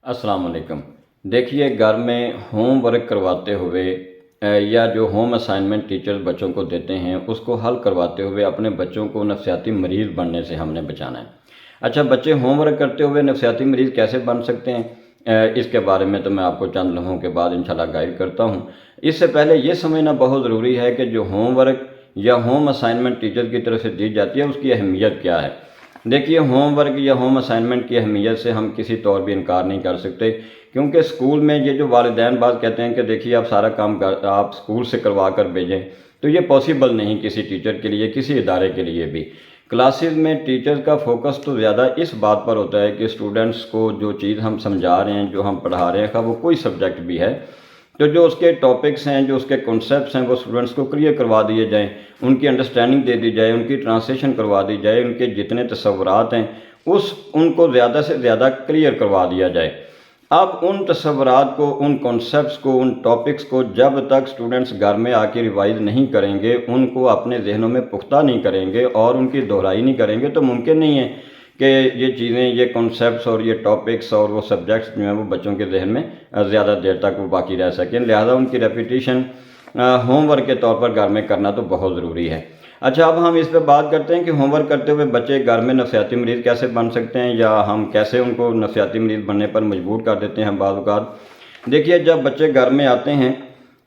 अस्सलाम वालेकुम। देखिए, घर में होम वर्क करवाते हुए या जो होम असाइनमेंट टीचर्स बच्चों को देते हैं उसको हल करवाते हुए अपने बच्चों को नफसियाती मरीज़ बनने से हमने बचाना है। अच्छा, बच्चे होम वर्क करते हुए नफसियाती मरीज़ कैसे बन सकते हैं, इसके बारे में तो मैं आपको चंद लम्हों के बाद इंशाल्लाह गाइड करता हूँ। इससे पहले ये समझना बहुत ज़रूरी है कि जो होम वर्क या होम असाइनमेंट टीचर की तरफ से दी जाती है उसकी अहमियत क्या है। देखिए, होम वर्क या होम असाइनमेंट की अहमियत से हम किसी तौर भी इनकार नहीं कर सकते, क्योंकि स्कूल में ये जो वालिदैन बात कहते हैं कि देखिए आप सारा काम आप स्कूल से करवा कर भेजें, तो ये पॉसिबल नहीं किसी टीचर के लिए, किसी इदारे के लिए भी। क्लासेस में टीचर्स का फोकस तो ज़्यादा इस बात पर होता है कि स्टूडेंट्स को जो चीज़ हम समझा रहे हैं, जो हम पढ़ा रहे हैं, खा वो कोई सब्जेक्ट भी है, तो जो उसके टॉपिक्स हैं, जो उसके कॉन्सेप्ट्स हैं, वो स्टूडेंट्स को क्लियर करवा दिए जाएँ, उनकी अंडरस्टैंडिंग दे दी जाए, उनकी ट्रांसलेशन करवा दी जाए, उनके जितने तसव्वुरात हैं उनको ज़्यादा से ज़्यादा क्लियर करवा दिया जाए। अब उन तसव्वुरात को, उन कॉन्सेप्ट्स को, उन टॉपिक्स को जब तक स्टूडेंट्स घर में आके रिवाइज़ नहीं करेंगे, उनको अपने ज़हनों में पुख्ता नहीं करेंगे और उनकी दोहराई नहीं करेंगे, तो मुमकिन नहीं है कि ये चीज़ें, ये कॉन्सेप्ट्स और ये टॉपिक्स और वो सब्जेक्ट्स जो हैं वो बच्चों के जहन में ज़्यादा देर तक वो बाकी रह सकें। लिहाजा उनकी रेपिटेशन होमवर्क के तौर पर घर में करना तो बहुत ज़रूरी है। अच्छा, अब हम इस पे बात करते हैं कि होमवर्क करते हुए बच्चे घर में नफसियाती मरीज़ कैसे बन सकते हैं, या हम कैसे उनको नफसियाती मरीज़ बनने पर मजबूर कर देते हैं बाज़ औक़ात। देखिए, जब बच्चे घर में आते हैं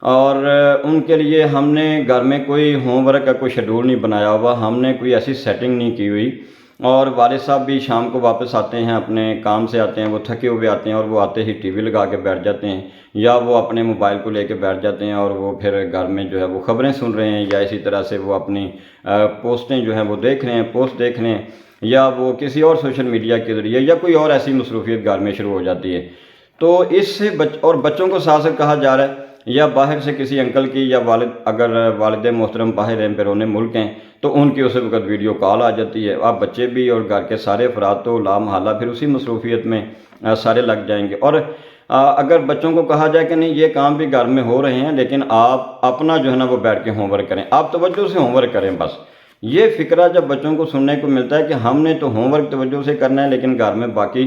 और उनके लिए हमने घर में कोई होमवर्क का कोई शेड्यूल नहीं बनाया हुआ, हमने कोई ऐसी सेटिंग नहीं की हुई, और वालिद साहब भी शाम को वापस आते हैं, अपने काम से आते हैं, वो थके हुए आते हैं और वो आते ही टीवी लगा के बैठ जाते हैं, या वो अपने मोबाइल को लेके बैठ जाते हैं और वो फिर घर में जो है वो ख़बरें सुन रहे हैं, या इसी तरह से वो अपनी पोस्टें जो हैं वो देख रहे हैं, पोस्ट देख रहे हैं, या वो किसी और सोशल मीडिया के ज़रिए या कोई और ऐसी मसरूफ़ियत घर में शुरू हो जाती है। तो इससे बच्चों को साथ साथ कहा जा रहा है, या बाहर से किसी अंकल की या वालिद, अगर वालिद मोहतरम बाहर हैं, बैरून मुल्क हैं, तो उनकी उस वक्त वीडियो कॉल आ जाती है। अब बच्चे भी और घर के सारे अफराद तो लामहला फिर उसी मसरूफ़ियत में सारे लग जाएंगे। और अगर बच्चों को कहा जाए कि नहीं, ये काम भी घर में हो रहे हैं, लेकिन आप अपना जो है ना वो बैठ के होमवर्क करें, आप तवज्जो से होमवर्क करें बस। ये फ़िक्रा जब बच्चों को सुनने को मिलता है कि हमने तो होमवर्क तवज्जो से करना है, लेकिन घर में बाकी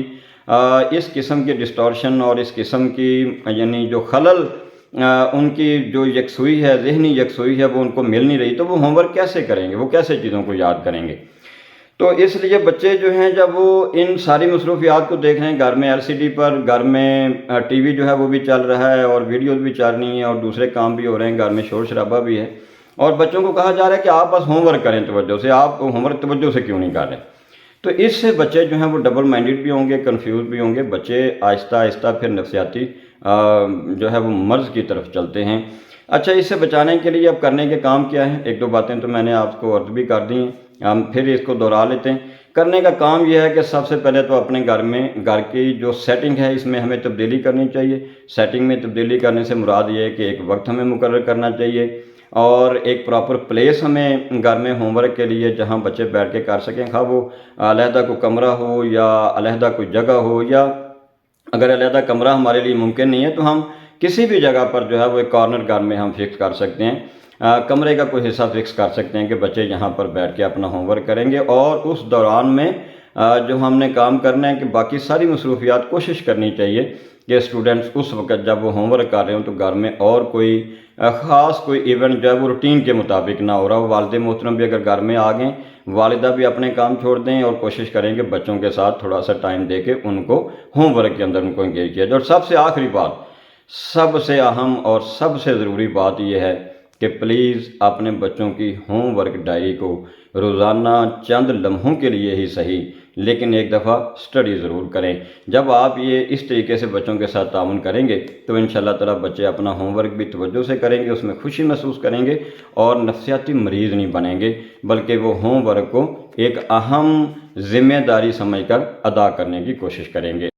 इस किस्म की डिस्टॉर्शन और इस किस्म की यानी जो खलल उनकी जो यकसुई है, ज़हनी यकसुई है, वो उनको मिल नहीं रही, तो वो होमवर्क कैसे करेंगे, वो कैसे चीज़ों को याद करेंगे। तो इसलिए बच्चे जो हैं, जब वो इन सारी मसरूफ़ियात को देख रहे हैं घर में, एलसीडी पर, घर में टीवी जो है वो भी चल रहा है और वीडियोज़ भी चल रही हैं और दूसरे काम भी हो रहे हैं, घर में शोर शराबा भी है, और बच्चों को कहा जा रहा है कि आप बस होमवर्क करें तवज्जो से, आप होमवर्क तवज्जो से क्यों नहीं कर रहे। तो इससे बच्चे जो हैं वो डबल माइंडेड भी होंगे, कन्फ्यूज़ भी होंगे, बच्चे आहिस्ता आहिस्ता फिर नफसियाती जो है वो मर्ज़ की तरफ चलते हैं। अच्छा, इससे बचाने के लिए अब करने के काम क्या हैं, एक दो बातें तो मैंने आपको अर्ज़ भी कर दी हैं, हम फिर इसको दोहरा लेते हैं। करने का काम यह है कि सबसे पहले तो अपने घर में, घर की जो सेटिंग है इसमें हमें तब्दीली करनी चाहिए। सेटिंग में तब्दीली करने से मुराद ये है कि एक वक्त हमें मुकर्रर करना चाहिए और एक प्रॉपर प्लेस हमें घर में होमवर्क के लिए, जहाँ बच्चे बैठ के कर सकें, खा वो अलहदा कोई कमरा हो या अलहदा कोई जगह हो, या अगर अलहदा कमरा हमारे लिए मुमकिन नहीं है तो हम किसी भी जगह पर जो है वो एक कॉर्नर घर में हम फिक्स कर सकते हैं, कमरे का कोई हिस्सा फिक्स कर सकते हैं कि बच्चे यहाँ पर बैठ के अपना होमवर्क करेंगे। और उस दौरान में जो हमने काम करना है कि बाकी सारी मसरूफ़ियात कोशिश करनी चाहिए कि स्टूडेंट्स उस वक्त जब वो होमवर्क कर रहे हो तो घर में और कोई ख़ास कोई इवेंट जो है वो रूटीन के मुताबिक ना हो रहा हो। वालिद मोहतरम भी अगर घर में आ गए, वालिदा भी अपने काम छोड़ दें और कोशिश करें कि बच्चों के साथ थोड़ा सा टाइम दे के उनको होमवर्क के अंदर उनको इंगेज किया जाए। और सबसे आखिरी बात, सबसे अहम और सबसे ज़रूरी बात यह है कि प्लीज़ अपने बच्चों की होमवर्क डायरी को रोज़ाना चंद लम्हों के लिए ही सही, लेकिन एक दफ़ा स्टडी ज़रूर करें। जब आप ये इस तरीके से बच्चों के साथ ताउन करेंगे तो इंशाअल्लाह ताला बच्चे अपना होमवर्क भी तवज्जो से करेंगे, उसमें खुशी महसूस करेंगे और नफसियाती मरीज़ नहीं बनेंगे, बल्कि वो होमवर्क को एक अहम ज़िम्मेदारी समझकर अदा करने की कोशिश करेंगे।